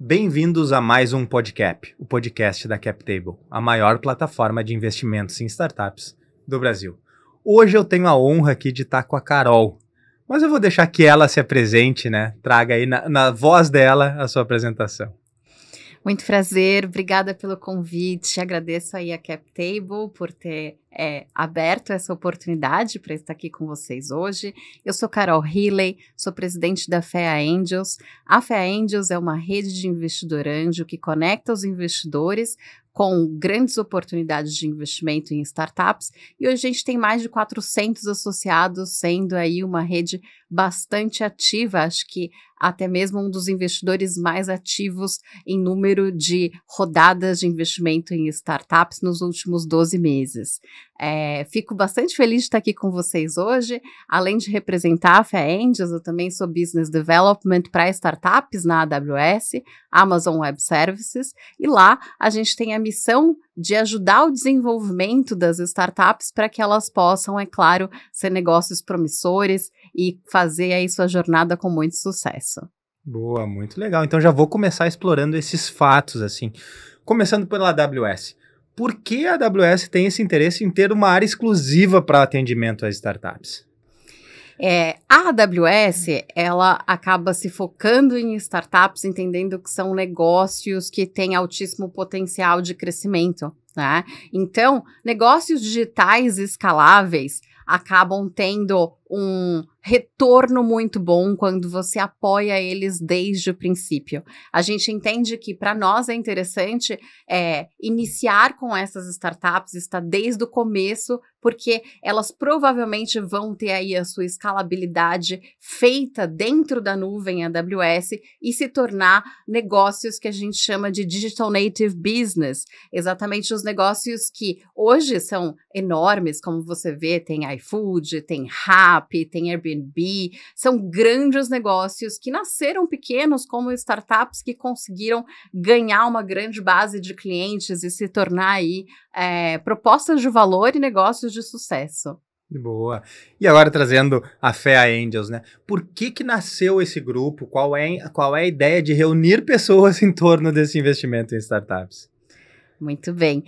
Bem-vindos a mais um Podcap, o podcast da CapTable, a maior plataforma de investimentos em startups do Brasil. Hoje eu tenho a honra aqui de estar com a Carol, mas eu vou deixar que ela se apresente, né? Traga aí na voz dela a sua apresentação. Muito prazer, obrigada pelo convite, agradeço aí a CapTable por ter aberto essa oportunidade para estar aqui com vocês hoje. Eu sou Carol Healy, sou presidente da FEA Angels. A FEA Angels é uma rede de investidor anjo que conecta os investidores com grandes oportunidades de investimento em startups, e hoje a gente tem mais de 400 associados, sendo aí uma rede bastante ativa, acho que até mesmo um dos investidores mais ativos em número de rodadas de investimento em startups nos últimos 12 meses. Fico bastante feliz de estar aqui com vocês hoje. Além de representar a FEA Angels, eu também sou Business Development para startups na AWS, Amazon Web Services, e lá a gente tem a missão de ajudar o desenvolvimento das startups para que elas possam, é claro, ser negócios promissores e fazer aí sua jornada com muito sucesso. Boa, muito legal. Então já vou começar explorando esses fatos, assim. Começando pela AWS. Por que a AWS tem esse interesse em ter uma área exclusiva para atendimento às startups? A AWS, ela acaba se focando em startups, entendendo que são negócios que têm altíssimo potencial de crescimento, né? Então, negócios digitais escaláveis acabam tendo um retorno muito bom quando você apoia eles desde o princípio. A gente entende que para nós é interessante iniciar com essas startups, está desde o começo, porque elas provavelmente vão ter aí a sua escalabilidade feita dentro da nuvem AWS e se tornar negócios que a gente chama de Digital Native Business, exatamente os negócios que hoje são enormes, como você vê, tem iFood, tem Rappi, tem Airbnb, são grandes negócios que nasceram pequenos como startups que conseguiram ganhar uma grande base de clientes e se tornar aí propostas de valor e negócios de sucesso. Boa. E agora trazendo a FEA Angels, né? Por que nasceu esse grupo? Qual é a ideia de reunir pessoas em torno desse investimento em startups? Muito bem.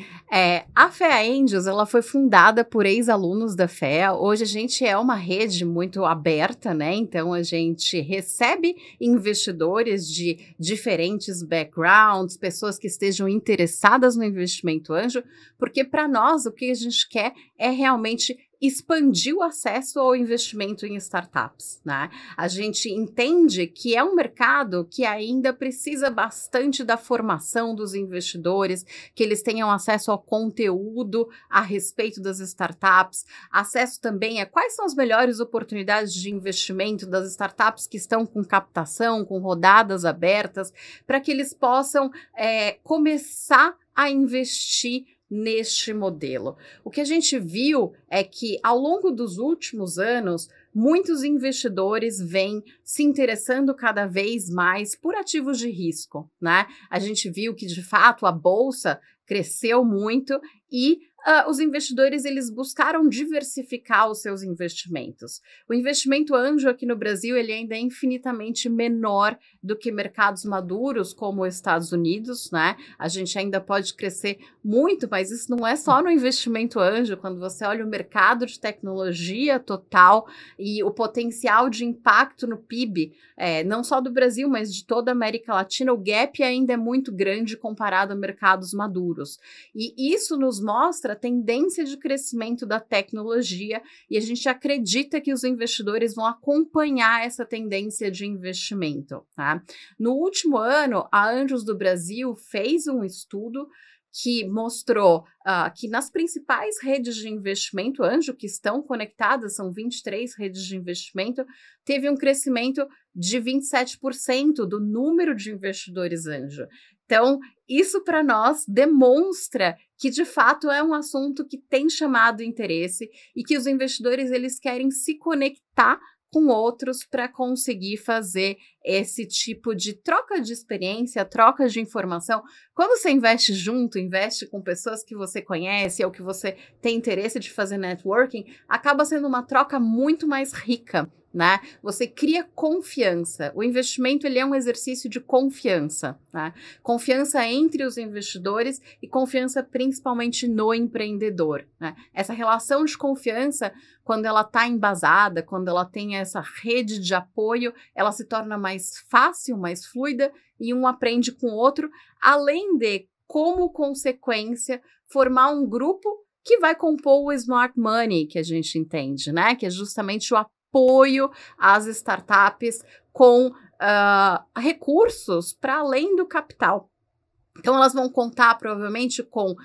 A FEA Angels, ela foi fundada por ex-alunos da FEA. Hoje a gente é uma rede muito aberta, né? Então a gente recebe investidores de diferentes backgrounds, pessoas que estejam interessadas no investimento anjo, porque para nós o que a gente quer é realmente expandir o acesso ao investimento em startups, né? A gente entende que é um mercado que ainda precisa bastante da formação dos investidores, que eles tenham acesso ao conteúdo a respeito das startups, acesso também a quais são as melhores oportunidades de investimento das startups que estão com captação, com rodadas abertas, para que eles possam começar a investir neste modelo. O que a gente viu é que, ao longo dos últimos anos, muitos investidores vêm se interessando cada vez mais por ativos de risco, né? A gente viu que, de fato, a bolsa cresceu muito e os investidores eles buscaram diversificar os seus investimentos. O investimento anjo aqui no Brasil ele ainda é infinitamente menor do que mercados maduros como os Estados Unidos, né? A gente ainda pode crescer muito, mas isso não é só no investimento anjo. Quando você olha o mercado de tecnologia total e o potencial de impacto no PIB, não só do Brasil, mas de toda a América Latina, o gap ainda é muito grande comparado a mercados maduros. E isso nos mostra a tendência de crescimento da tecnologia e a gente acredita que os investidores vão acompanhar essa tendência de investimento, tá? No último ano, a Anjos do Brasil fez um estudo que mostrou que nas principais redes de investimento anjo que estão conectadas, são 23 redes de investimento, teve um crescimento de 27% do número de investidores anjo. Então, isso para nós demonstra que, de fato, é um assunto que tem chamado interesse e que os investidores eles querem se conectar com outros para conseguir fazer esse tipo de troca de experiência, troca de informação. Quando você investe junto, investe com pessoas que você conhece ou que você tem interesse de fazer networking, acaba sendo uma troca muito mais rica. né? Você cria confiança. O investimento, ele é um exercício de confiança, né? Confiança entre os investidores e confiança principalmente no empreendedor, né? Essa relação de confiança, quando ela está embasada, quando ela tem essa rede de apoio, ela se torna mais fácil, mais fluida, e um aprende com o outro, além de, como consequência, formar um grupo que vai compor o smart money, que a gente entende, né? Que é justamente o apoio às startups com recursos para além do capital. Então, elas vão contar provavelmente com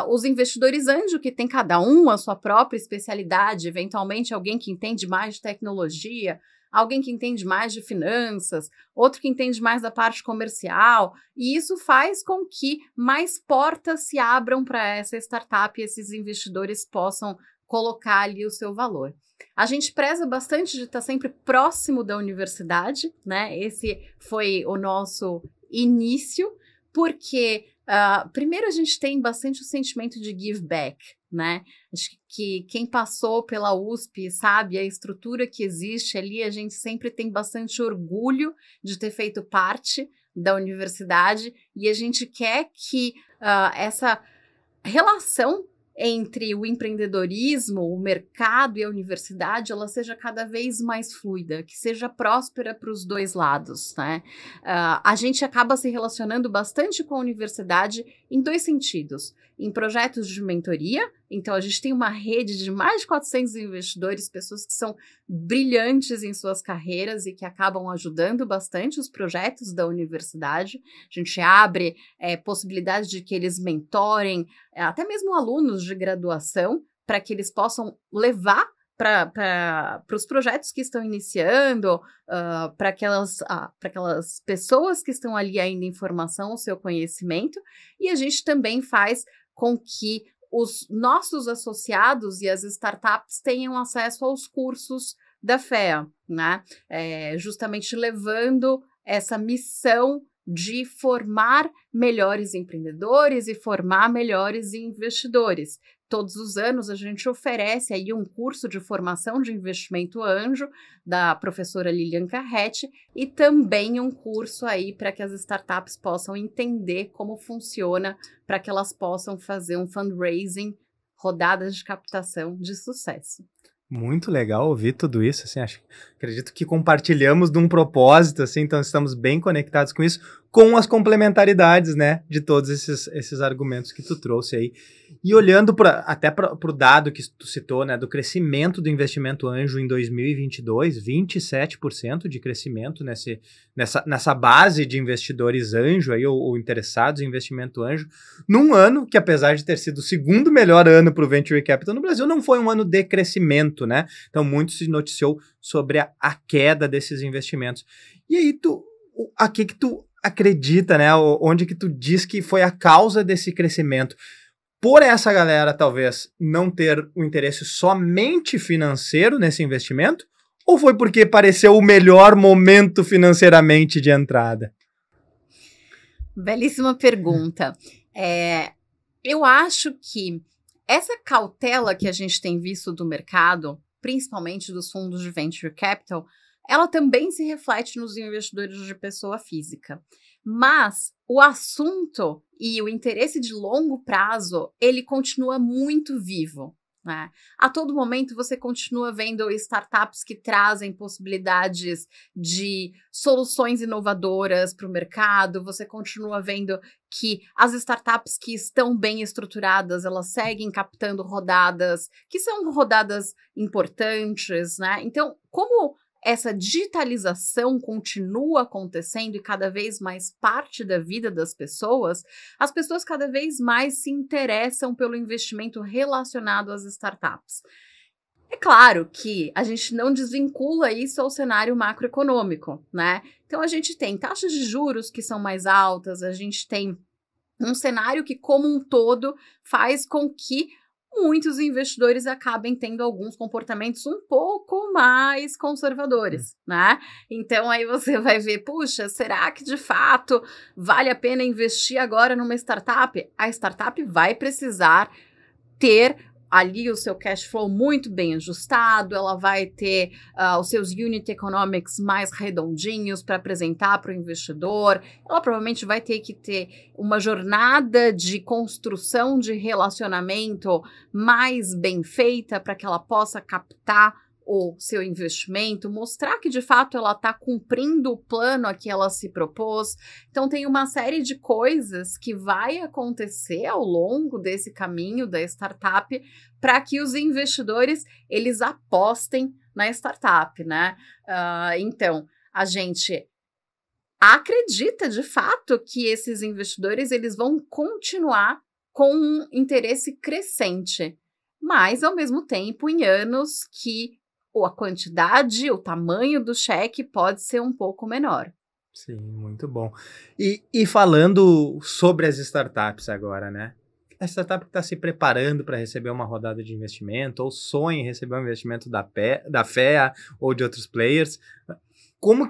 os investidores anjo, que tem cada um a sua própria especialidade, eventualmente alguém que entende mais de tecnologia, alguém que entende mais de finanças, outro que entende mais da parte comercial, e isso faz com que mais portas se abram para essa startup e esses investidores possam colocar ali o seu valor. A gente preza bastante de estar sempre próximo da universidade, né? Esse foi o nosso início, porque primeiro a gente tem bastante o sentimento de give back, né? Acho que quem passou pela USP sabe a estrutura que existe ali, a gente sempre tem bastante orgulho de ter feito parte da universidade e a gente quer que essa relação entre o empreendedorismo, o mercado e a universidade, ela seja cada vez mais fluida, que seja próspera para os dois lados, né? A gente acaba se relacionando bastante com a universidade em dois sentidos. Em projetos de mentoria, então a gente tem uma rede de mais de 400 investidores, pessoas que são brilhantes em suas carreiras e que acabam ajudando bastante os projetos da universidade. A gente abre possibilidades de que eles mentorem até mesmo alunos de graduação, para que eles possam levar para os projetos que estão iniciando, para aquelas pessoas que estão ali ainda em formação, o seu conhecimento, e a gente também faz com que os nossos associados e as startups tenham acesso aos cursos da FEA, né? Justamente levando essa missão de formar melhores empreendedores e formar melhores investidores. Todos os anos a gente oferece aí um curso de formação de investimento anjo da professora Lilian Carretti e também um curso aí para que as startups possam entender como funciona, para que elas possam fazer um fundraising, rodadas de captação de sucesso. Muito legal ouvir tudo isso, assim, acredito que compartilhamos de um propósito, assim, então estamos bem conectados com isso, com as complementaridades, né, de todos esses argumentos que tu trouxe aí. E olhando até para o dado que tu citou, né, do crescimento do investimento anjo em 2022, 27% de crescimento nessa base de investidores anjo aí, ou interessados em investimento anjo, num ano que, apesar de ter sido o segundo melhor ano para o Venture Capital no Brasil, não foi um ano de crescimento, né? Então, muito se noticiou sobre a queda desses investimentos. E aí, a que tu acredita, né? Onde que tu diz que foi a causa desse crescimento? Por essa galera, talvez, não ter um interesse somente financeiro nesse investimento? Ou foi porque pareceu o melhor momento financeiramente de entrada? Belíssima pergunta. Eu acho que essa cautela que a gente tem visto do mercado, principalmente dos fundos de venture capital, ela também se reflete nos investidores de pessoa física. Mas o assunto e o interesse de longo prazo, ele continua muito vivo, né? A todo momento você continua vendo startups que trazem possibilidades de soluções inovadoras para o mercado, você continua vendo que as startups que estão bem estruturadas, elas seguem captando rodadas, que são rodadas importantes, né? Então, como essa digitalização continua acontecendo e cada vez mais parte da vida das pessoas, as pessoas cada vez mais se interessam pelo investimento relacionado às startups. É claro que a gente não desvincula isso ao cenário macroeconômico, né? Então, a gente tem taxas de juros que são mais altas, a gente tem um cenário que, como um todo, faz com que muitos investidores acabem tendo alguns comportamentos um pouco mais conservadores, né? Então, aí você vai ver, puxa, será que de fato vale a pena investir agora numa startup? A startup vai precisar ter ali o seu cash flow muito bem ajustado, ela vai ter os seus unit economics mais redondinhos para apresentar para o investidor, ela provavelmente vai ter que ter uma jornada de construção de relacionamento mais bem feita para que ela possa captar o seu investimento, mostrar que de fato ela está cumprindo o plano a que ela se propôs. Então tem uma série de coisas que vai acontecer ao longo desse caminho da startup para que os investidores eles apostem na startup, né? Então a gente acredita de fato que esses investidores eles vão continuar com um interesse crescente, mas ao mesmo tempo em anos que a quantidade, o tamanho do cheque pode ser um pouco menor. Sim, muito bom. E falando sobre as startups agora, né? A startup que está se preparando para receber uma rodada de investimento ou sonha em receber um investimento da FEA ou de outros players,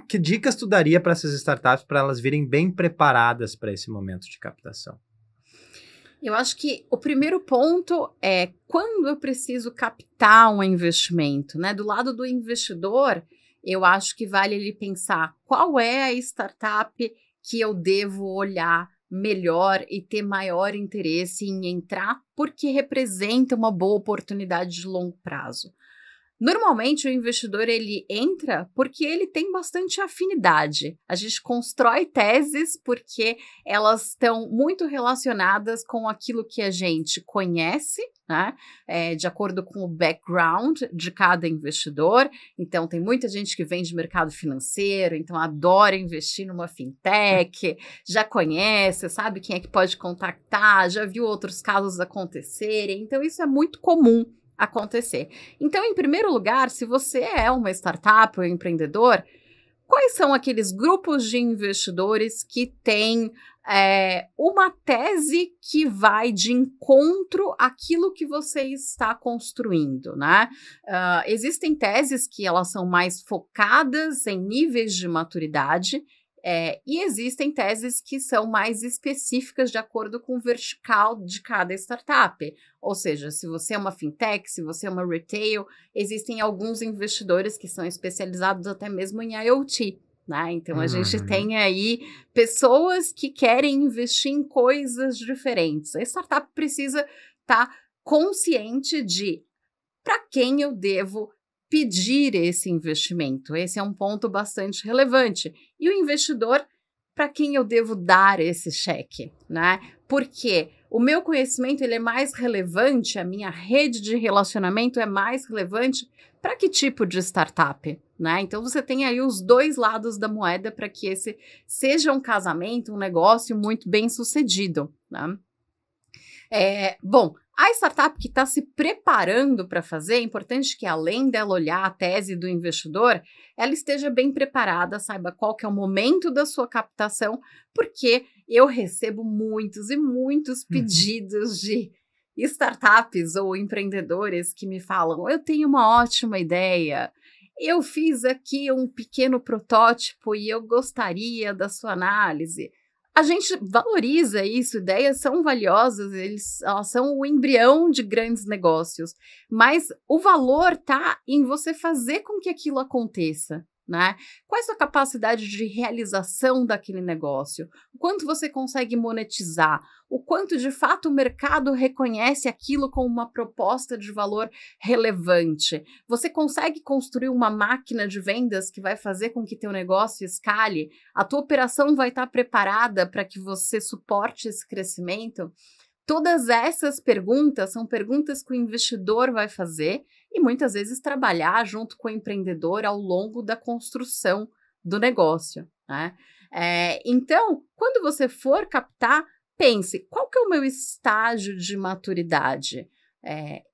que dicas tu daria para essas startups para elas virem bem preparadas para esse momento de captação? Eu acho que o primeiro ponto é quando eu preciso captar um investimento, né? Do lado do investidor, eu acho que vale ele pensar qual é a startup que eu devo olhar melhor e ter maior interesse em entrar, porque representa uma boa oportunidade de longo prazo. Normalmente o investidor ele entra porque ele tem bastante afinidade. A gente constrói teses porque elas estão muito relacionadas com aquilo que a gente conhece, né? De acordo com o background de cada investidor. Então tem muita gente que vem de mercado financeiro, então adora investir numa fintech, já conhece, sabe quem é que pode contactar, já viu outros casos acontecerem. Então isso é muito comum acontecer. Então, em primeiro lugar, se você é uma startup ou empreendedor, quais são aqueles grupos de investidores que têm uma tese que vai de encontro àquilo que você está construindo, né? Existem teses que elas são mais focadas em níveis de maturidade, e existem teses que são mais específicas de acordo com o vertical de cada startup. Ou seja, se você é uma fintech, se você é uma retail, existem alguns investidores que são especializados até mesmo em IoT. Né? Então, a gente tem aí pessoas que querem investir em coisas diferentes. A startup precisa estar consciente de para quem eu devo pedir esse investimento. Esse é um ponto bastante relevante. E o investidor, para quem eu devo dar esse cheque, né? Porque o meu conhecimento ele é mais relevante, a minha rede de relacionamento é mais relevante para que tipo de startup, né? Então você tem aí os dois lados da moeda para que esse seja um casamento, um negócio muito bem sucedido, né? Bom, a startup que está se preparando para fazer, é importante que além dela olhar a tese do investidor, ela esteja bem preparada, saiba qual que é o momento da sua captação, porque eu recebo muitos e muitos pedidos de startups ou empreendedores que me falam, eu tenho uma ótima ideia, eu fiz aqui um pequeno protótipo e eu gostaria da sua análise. A gente valoriza isso, ideias são valiosas, elas são o embrião de grandes negócios, mas o valor está em você fazer com que aquilo aconteça, né? Qual é a sua capacidade de realização daquele negócio? O quanto você consegue monetizar? O quanto de fato o mercado reconhece aquilo como uma proposta de valor relevante? Você consegue construir uma máquina de vendas que vai fazer com que teu negócio escale? A tua operação vai estar preparada para que você suporte esse crescimento? Todas essas perguntas são perguntas que o investidor vai fazer e muitas vezes trabalhar junto com o empreendedor ao longo da construção do negócio, né? Então, quando você for captar, pense, qual que é o meu estágio de maturidade?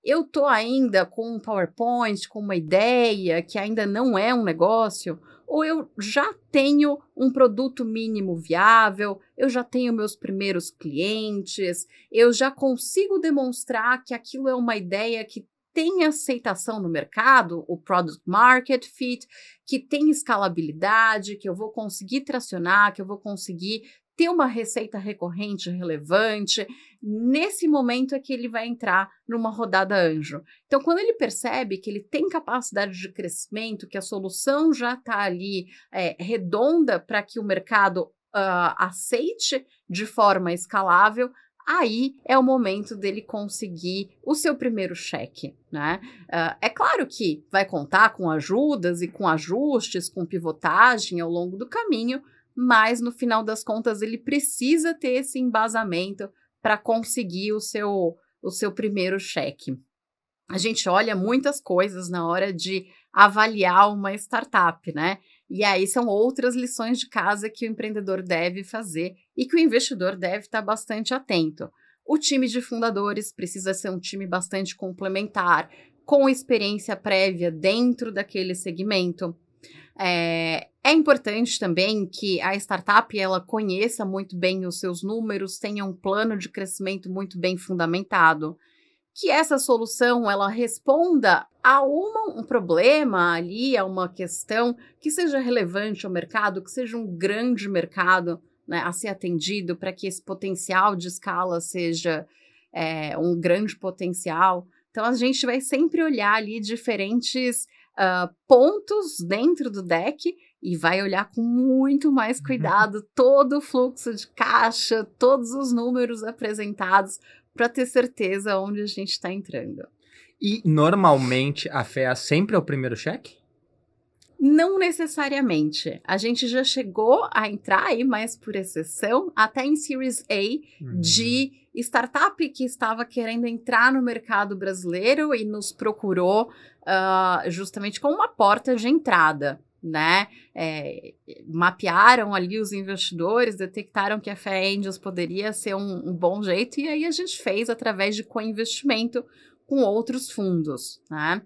Eu estou ainda com um PowerPoint, com uma ideia que ainda não é um negócio, ou eu já tenho um produto mínimo viável, eu já tenho meus primeiros clientes, eu já consigo demonstrar que aquilo é uma ideia que tem aceitação no mercado, o Product Market Fit, que tem escalabilidade, que eu vou conseguir tracionar, que eu vou conseguir ter uma receita recorrente relevante. Nesse momento é que ele vai entrar numa rodada anjo. Então, quando ele percebe que ele tem capacidade de crescimento, que a solução já está ali redonda para que o mercado aceite de forma escalável, aí é o momento dele conseguir o seu primeiro cheque, né? É claro que vai contar com ajudas e com ajustes, com pivotagem ao longo do caminho, mas no final das contas ele precisa ter esse embasamento para conseguir o seu primeiro cheque. A gente olha muitas coisas na hora de avaliar uma startup, né? E aí são outras lições de casa que o empreendedor deve fazer e que o investidor deve estar bastante atento. O time de fundadores precisa ser um time bastante complementar, com experiência prévia dentro daquele segmento. É importante também que a startup ela conheça muito bem os seus números, tenha um plano de crescimento muito bem fundamentado, que essa solução ela responda a um problema ali, a uma questão que seja relevante ao mercado, que seja um grande mercado, né, a ser atendido para que esse potencial de escala seja um grande potencial. Então, a gente vai sempre olhar ali diferentes pontos dentro do deck e vai olhar com muito mais cuidado todo o fluxo de caixa, todos os números apresentados, para ter certeza onde a gente está entrando. E, normalmente, a FEA sempre é o primeiro cheque? Não necessariamente. A gente já chegou a entrar aí, mas por exceção, até em Series A de startup que estava querendo entrar no mercado brasileiro e nos procurou justamente como uma porta de entrada, né? Mapearam ali os investidores, detectaram que a FEA Angels poderia ser um bom jeito e aí a gente fez através de co-investimento com outros fundos, né?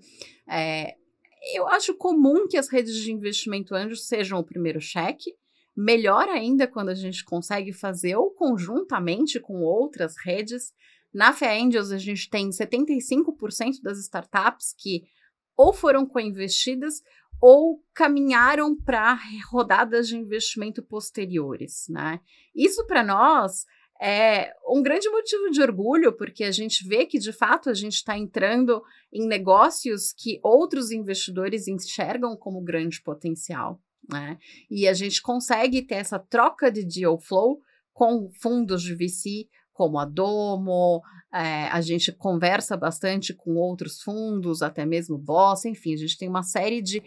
Eu acho comum que as redes de investimento anjo sejam o primeiro cheque, melhor ainda quando a gente consegue fazer ou conjuntamente com outras redes. Na FEA Angels, a gente tem 75% das startups que ou foram co-investidas ou caminharam para rodadas de investimento posteriores, né? Isso para nós é um grande motivo de orgulho, porque a gente vê que, de fato, a gente está entrando em negócios que outros investidores enxergam como grande potencial, né? E a gente consegue ter essa troca de deal flow com fundos de VC, como a Domo, a gente conversa bastante com outros fundos, até mesmo Boss, enfim, a gente tem uma série de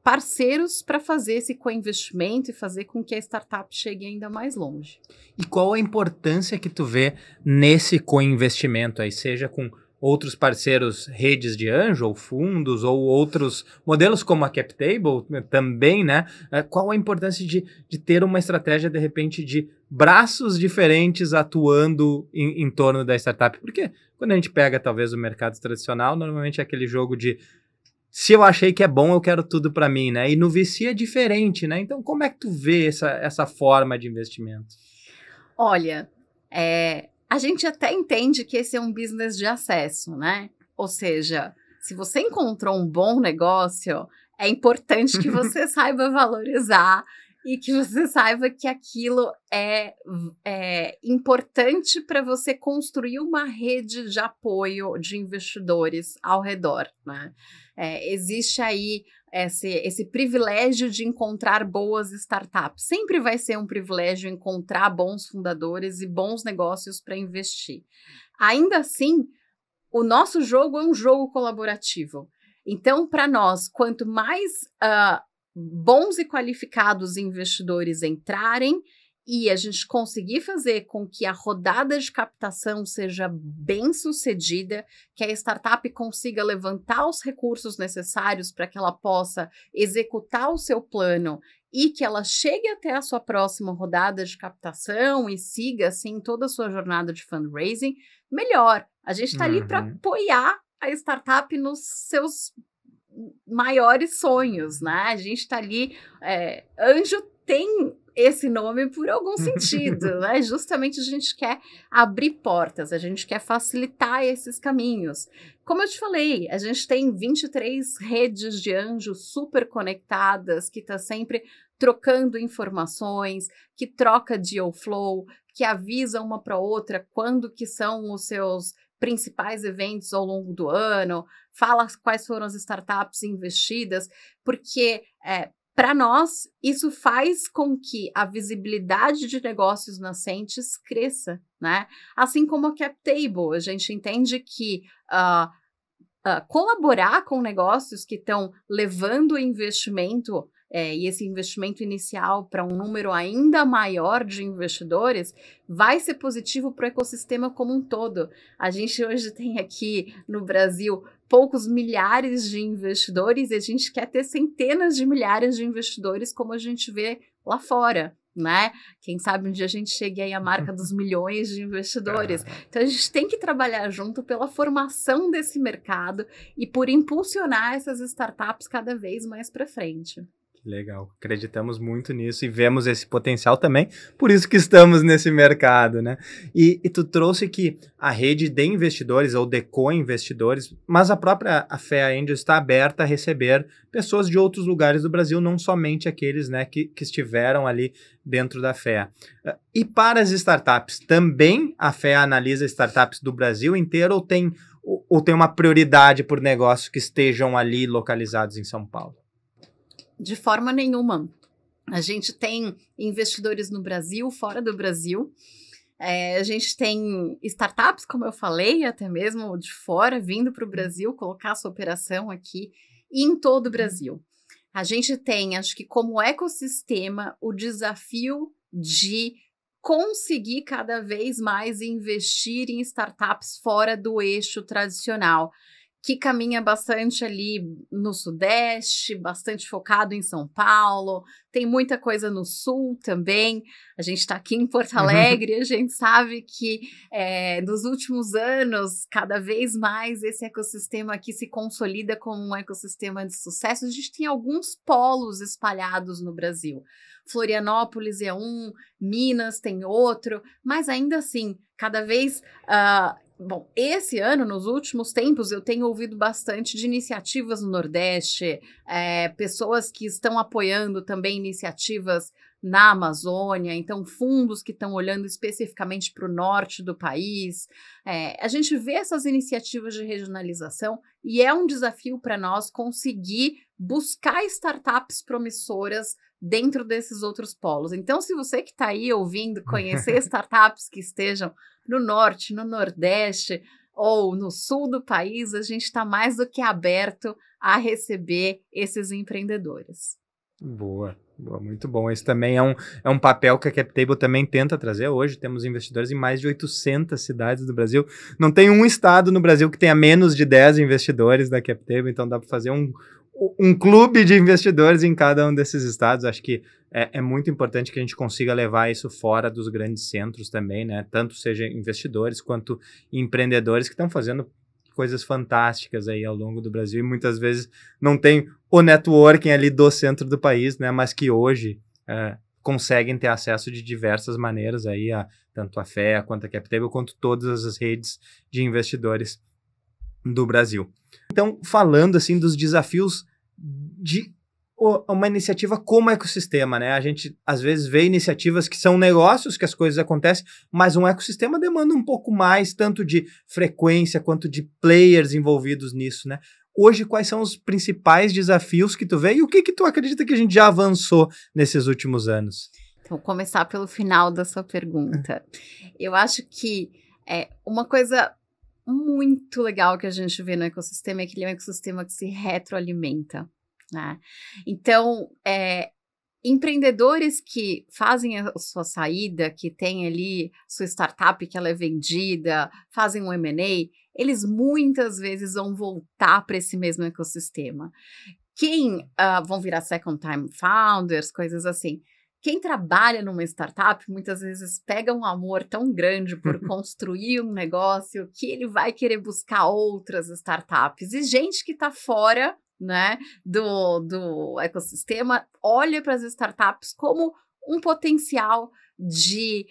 parceiros para fazer esse co-investimento e fazer com que a startup chegue ainda mais longe. E qual a importância que tu vê nesse co-investimento aí, seja com outros parceiros, redes de anjo, ou fundos, ou outros modelos como a CapTable também, né? Qual a importância de ter uma estratégia, de repente, de braços diferentes atuando em torno da startup? Porque quando a gente pega, talvez, o mercado tradicional, normalmente é aquele jogo de se eu achei que é bom, eu quero tudo para mim, né? E no VC é diferente, né? Então, como é que tu vê essa forma de investimento? Olha, a gente até entende que esse é um business de acesso, né? Ou seja, se você encontrou um bom negócio, é importante que você saiba valorizar e que você saiba que aquilo é importante para você construir uma rede de apoio de investidores ao redor, né? Existe aí esse privilégio de encontrar boas startups. Sempre vai ser um privilégio encontrar bons fundadores e bons negócios para investir. Ainda assim, o nosso jogo é um jogo colaborativo. Então, para nós, quanto mais bons e qualificados investidores entrarem e a gente conseguir fazer com que a rodada de captação seja bem sucedida, que a startup consiga levantar os recursos necessários para que ela possa executar o seu plano e que ela chegue até a sua próxima rodada de captação e siga, assim, toda a sua jornada de fundraising, melhor. A gente está ali para apoiar a startup nos seus maiores sonhos, né? A gente está ali, anjo tem esse nome por algum sentido, né? Justamente a gente quer abrir portas, a gente quer facilitar esses caminhos. Como eu te falei, a gente tem 23 redes de anjos super conectadas, que está sempre trocando informações, que troca deal flow, que avisa uma para outra quando que são os seus principais eventos ao longo do ano, fala quais foram as startups investidas, porque para nós, isso faz com que a visibilidade de negócios nascentes cresça, né? Assim como a CapTable, a gente entende que colaborar com negócios que estão levando o investimento e esse investimento inicial para um número ainda maior de investidores vai ser positivo para o ecossistema como um todo. A gente hoje tem aqui no Brasil poucos milhares de investidores e a gente quer ter centenas de milhares de investidores como a gente vê lá fora, né? Quem sabe um dia a gente chegue aí à marca dos milhões de investidores. Então a gente tem que trabalhar junto pela formação desse mercado e por impulsionar essas startups cada vez mais para frente. Legal, acreditamos muito nisso e vemos esse potencial também, por isso que estamos nesse mercado, né? E tu trouxe que a rede de investidores ou de co-investidores, mas a própria FEA Angels está aberta a receber pessoas de outros lugares do Brasil, não somente aqueles, né, que estiveram ali dentro da FEA. E para as startups, também a FEA analisa startups do Brasil inteiro ou tem uma prioridade por negócios que estejam ali localizados em São Paulo? De forma nenhuma. A gente tem investidores no Brasil, fora do Brasil. A gente tem startups, como eu falei, até mesmo de fora, vindo para o Brasil, colocar sua operação aqui e em todo o Brasil. A gente tem, acho que como ecossistema, o desafio de conseguir cada vez mais investir em startups fora do eixo tradicional, que caminha bastante ali no Sudeste, bastante focado em São Paulo, tem muita coisa no Sul também. A gente está aqui em Porto Alegre, a gente sabe que nos últimos anos, cada vez mais esse ecossistema aqui se consolida como um ecossistema de sucesso. A gente tem alguns polos espalhados no Brasil. Florianópolis é um, Minas tem outro, mas ainda assim, cada vez... Bom, esse ano, nos últimos tempos, eu tenho ouvido bastante de iniciativas no Nordeste, pessoas que estão apoiando também iniciativas na Amazônia, então fundos que estão olhando especificamente para o norte do país. A gente vê essas iniciativas de regionalização e é um desafio para nós conseguir buscar startups promissoras dentro desses outros polos. Então, se você que está aí ouvindo conhecer startups que estejam no norte, no nordeste ou no sul do país, a gente está mais do que aberto a receber esses empreendedores. Boa, muito bom. Esse também é um papel que a CapTable também tenta trazer. Hoje temos investidores em mais de 800 cidades do Brasil. Não tem um estado no Brasil que tenha menos de 10 investidores da CapTable, então dá para fazer um clube de investidores em cada um desses estados. Acho que é muito importante que a gente consiga levar isso fora dos grandes centros também, né? Tanto seja investidores quanto empreendedores que estão fazendo coisas fantásticas aí ao longo do Brasil e muitas vezes não tem o networking ali do centro do país, né? Mas que hoje conseguem ter acesso de diversas maneiras aí, tanto a FEA quanto a CapTable, quanto todas as redes de investidores do Brasil. Então, falando assim dos desafios de uma iniciativa como ecossistema, né? A gente às vezes vê iniciativas que são negócios, que as coisas acontecem, mas um ecossistema demanda um pouco mais, tanto de frequência quanto de players envolvidos nisso, né? Hoje, quais são os principais desafios que tu vê e o que tu acredita que a gente já avançou nesses últimos anos? Então, vou começar pelo final da sua pergunta. Eu acho que uma coisa muito legal que a gente vê no ecossistema é que ele é um ecossistema que se retroalimenta, né? Então, empreendedores que fazem a sua saída, que tem ali sua startup que ela é vendida, fazem um M&A, eles muitas vezes vão voltar para esse mesmo ecossistema. Quem vão virar second time founders, coisas assim. Quem trabalha numa startup muitas vezes pega um amor tão grande por construir um negócio que ele vai querer buscar outras startups. E gente que está fora, né, do ecossistema olha para as startups como um potencial de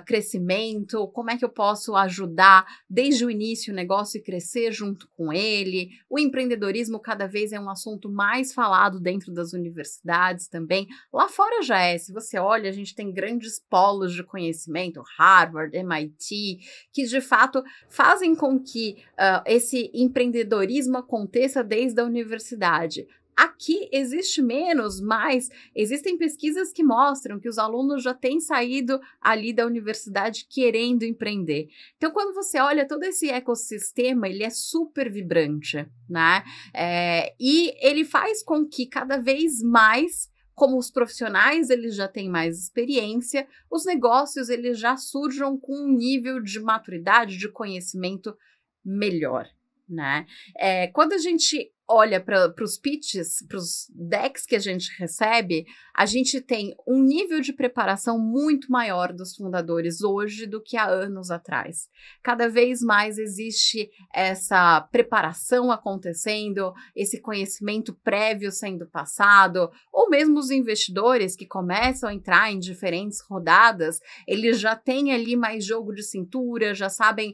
crescimento, como é que eu posso ajudar desde o início o negócio e crescer junto com ele. O empreendedorismo cada vez é um assunto mais falado dentro das universidades também. Lá fora já é, se você olha, a gente tem grandes polos de conhecimento, Harvard, MIT, que de fato fazem com que esse empreendedorismo aconteça desde a universidade. Aqui existe menos, mas existem pesquisas que mostram que os alunos já têm saído ali da universidade querendo empreender. Então, quando você olha todo esse ecossistema, ele é super vibrante, né? E ele faz com que cada vez mais, como os profissionais eles já têm mais experiência, os negócios eles já surjam com um nível de maturidade, de conhecimento melhor, né? Quando a gente olha para os pitches, para os decks que a gente recebe, a gente tem um nível de preparação muito maior dos fundadores hoje do que há anos atrás. Cada vez mais existe essa preparação acontecendo, esse conhecimento prévio sendo passado, ou mesmo os investidores que começam a entrar em diferentes rodadas, eles já têm ali mais jogo de cintura, já sabem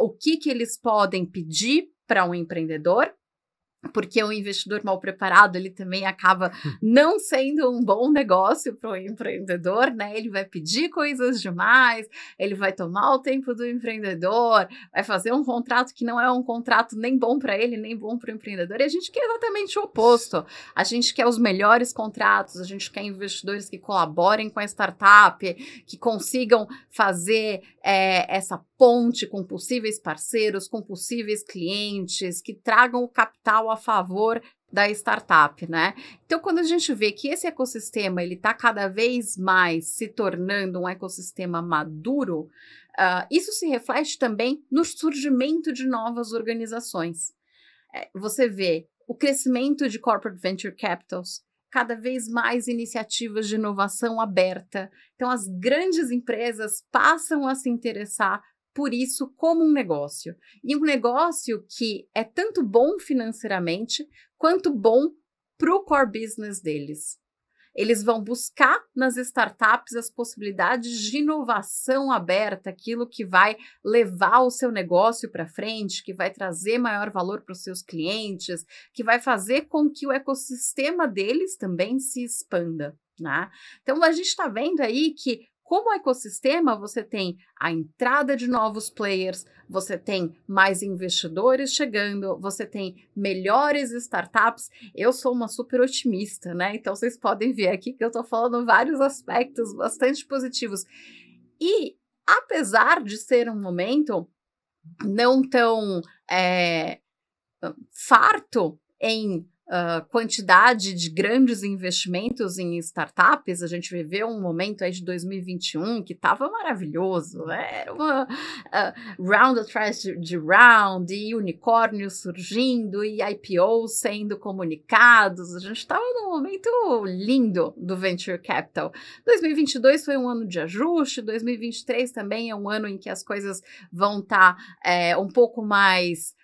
o que eles podem pedir para um empreendedor, porque o investidor mal preparado, ele também acaba não sendo um bom negócio para o empreendedor, né? Ele vai pedir coisas demais, ele vai tomar o tempo do empreendedor, vai fazer um contrato que não é um contrato nem bom para ele, nem bom para o empreendedor, e a gente quer exatamente o oposto. A gente quer os melhores contratos, a gente quer investidores que colaborem com a startup, que consigam fazer essa ponte com possíveis parceiros, com possíveis clientes, que tragam o capital a favor da startup, né? Então, quando a gente vê que esse ecossistema ele está cada vez mais se tornando um ecossistema maduro, isso se reflete também no surgimento de novas organizações. Você vê o crescimento de corporate venture capitals, cada vez mais iniciativas de inovação aberta. Então, as grandes empresas passam a se interessar por isso como um negócio. E um negócio que é tanto bom financeiramente, quanto bom para o core business deles. Eles vão buscar nas startups as possibilidades de inovação aberta, aquilo que vai levar o seu negócio para frente, que vai trazer maior valor para os seus clientes, que vai fazer com que o ecossistema deles também se expanda, né? Então, a gente está vendo aí que como ecossistema, você tem a entrada de novos players, você tem mais investidores chegando, você tem melhores startups. Eu sou uma super otimista, né? Então, vocês podem ver aqui que eu estou falando vários aspectos bastante positivos. E, apesar de ser um momento não tão farto em quantidade de grandes investimentos em startups, a gente viveu um momento aí de 2021 que estava maravilhoso, né? Era uma round atrás de round, e unicórnios surgindo, e IPOs sendo comunicados, a gente estava num momento lindo do Venture Capital. 2022 foi um ano de ajuste, 2023 também é um ano em que as coisas vão estar um pouco mais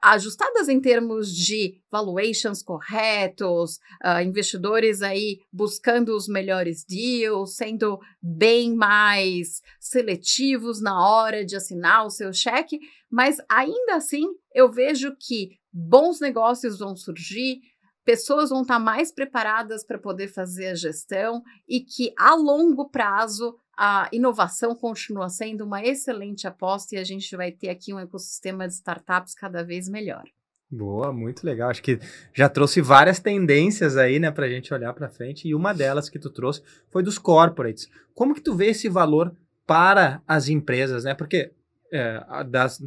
ajustadas em termos de valuations corretos, investidores aí buscando os melhores deals, sendo bem mais seletivos na hora de assinar o seu cheque, mas ainda assim eu vejo que bons negócios vão surgir, pessoas vão estar mais preparadas para poder fazer a gestão e que a longo prazo a inovação continua sendo uma excelente aposta e a gente vai ter aqui um ecossistema de startups cada vez melhor. Boa, muito legal. Acho que já trouxe várias tendências aí, né, para a gente olhar para frente, e uma delas que tu trouxe foi dos corporates. Como que tu vê esse valor para as empresas, né? Porque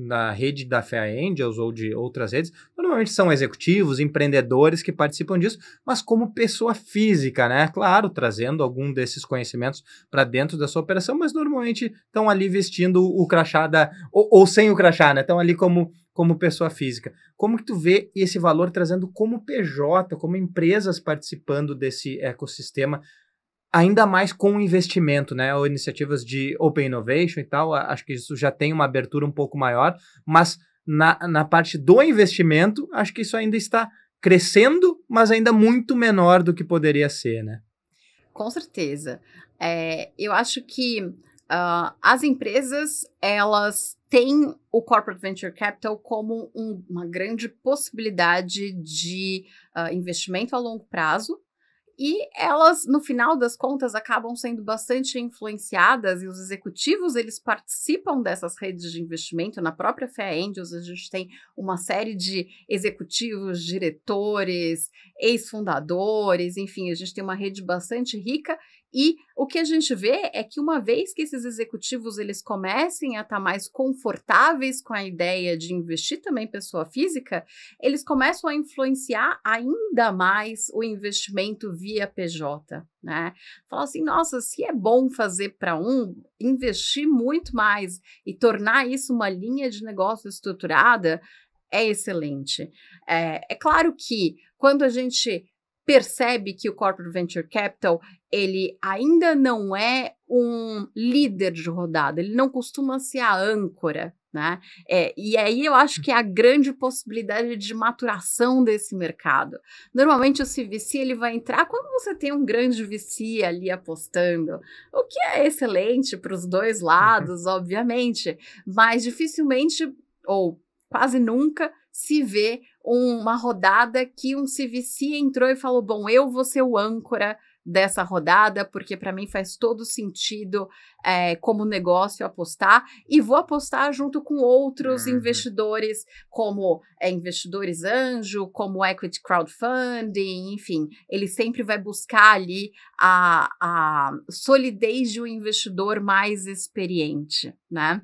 da rede da FEA Angels ou de outras redes, normalmente são executivos, empreendedores que participam disso, mas como pessoa física, né? Claro, trazendo algum desses conhecimentos para dentro da sua operação, mas normalmente estão ali vestindo o crachá ou sem o crachá, né? Estão ali como pessoa física. Como que tu vê esse valor trazendo como PJ, como empresas participando desse ecossistema, ainda mais com investimento, né, ou iniciativas de Open Innovation e tal, acho que isso já tem uma abertura um pouco maior, mas na parte do investimento, acho que isso ainda está crescendo, mas ainda muito menor do que poderia ser, né? Com certeza. Eu acho que as empresas, elas têm o Corporate Venture Capital como uma grande possibilidade de investimento a longo prazo, e elas, no final das contas, acabam sendo bastante influenciadas, e os executivos, eles participam dessas redes de investimento. Na própria FEA Angels, a gente tem uma série de executivos, diretores, ex-fundadores, enfim, a gente tem uma rede bastante rica, e o que a gente vê é que uma vez que esses executivos, eles comecem a estar mais confortáveis com a ideia de investir também em pessoa física, eles começam a influenciar ainda mais o investimento via PJ, né? Falar assim, nossa, se é bom fazer para investir muito mais e tornar isso uma linha de negócio estruturada, é excelente. É claro que quando a gente percebe que o Corporate Venture Capital, ele ainda não é um líder de rodada, ele não costuma ser a âncora, né? E aí eu acho que é a grande possibilidade de maturação desse mercado. Normalmente o CVC, ele vai entrar quando você tem um grande VC ali apostando, o que é excelente para os dois lados, obviamente, mas dificilmente, ou quase nunca, se vê uma rodada que um CVC entrou e falou, bom, eu vou ser o âncora dessa rodada, porque para mim faz todo sentido como negócio apostar, e vou apostar junto com outros investidores, como investidores anjo, como equity crowdfunding, enfim, ele sempre vai buscar ali a solidez de um investidor mais experiente, né?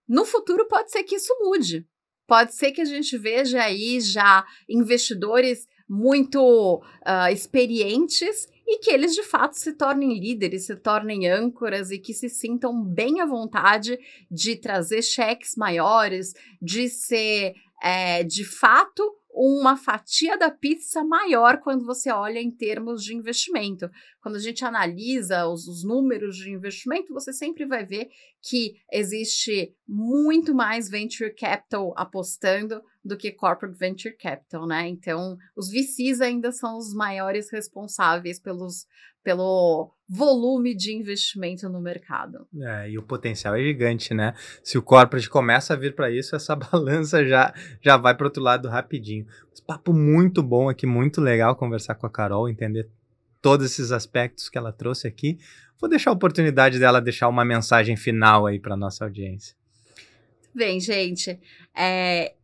No futuro pode ser que isso mude. Pode ser que a gente veja aí já investidores muito experientes e que eles de fato se tornem líderes, se tornem âncoras e que se sintam bem à vontade de trazer cheques maiores, de ser de fato uma fatia da pizza maior quando você olha em termos de investimento. Quando a gente analisa os números de investimento, você sempre vai ver que existe muito mais venture capital apostando do que corporate venture capital, né? Então, os VCs ainda são os maiores responsáveis pelo volume de investimento no mercado. E o potencial é gigante, né? Se o corporate começa a vir para isso, essa balança já vai para outro lado rapidinho. Um papo muito bom aqui, muito legal conversar com a Carol, entender todos esses aspectos que ela trouxe aqui. Vou deixar a oportunidade dela deixar uma mensagem final aí para nossa audiência. Bem, gente,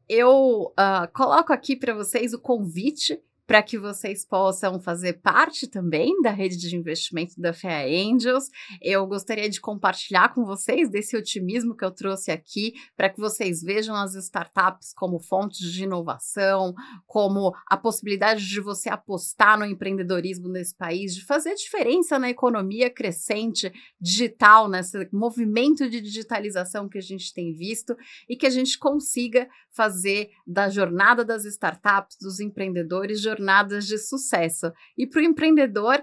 eu coloco aqui para vocês o convite para que vocês possam fazer parte também da rede de investimento da FEA Angels. Eu gostaria de compartilhar com vocês desse otimismo que eu trouxe aqui, para que vocês vejam as startups como fontes de inovação, como a possibilidade de você apostar no empreendedorismo nesse país, de fazer diferença na economia crescente digital, nesse movimento de digitalização que a gente tem visto, e que a gente consiga fazer da jornada das startups, dos empreendedores, jornadas de sucesso. E para o empreendedor,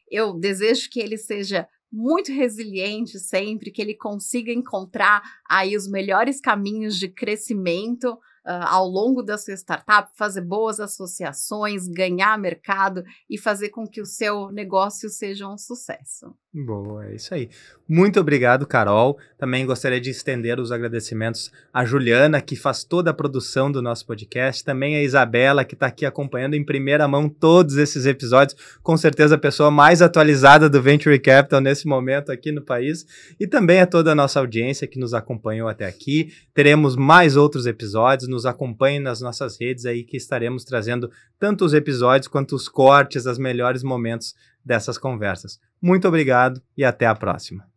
eu desejo que ele seja muito resiliente sempre, que ele consiga encontrar aí os melhores caminhos de crescimento ao longo da sua startup, fazer boas associações, ganhar mercado e fazer com que o seu negócio seja um sucesso. Boa, é isso aí. Muito obrigado, Carol. Também gostaria de estender os agradecimentos à Juliana, que faz toda a produção do nosso podcast, também a Isabela, que está aqui acompanhando em primeira mão todos esses episódios, com certeza a pessoa mais atualizada do Venture Capital nesse momento aqui no país, e também a toda a nossa audiência que nos acompanhou até aqui. Teremos mais outros episódios, nos acompanhem nas nossas redes aí, que estaremos trazendo tanto os episódios quanto os cortes, os melhores momentos dessas conversas. Muito obrigado e até a próxima.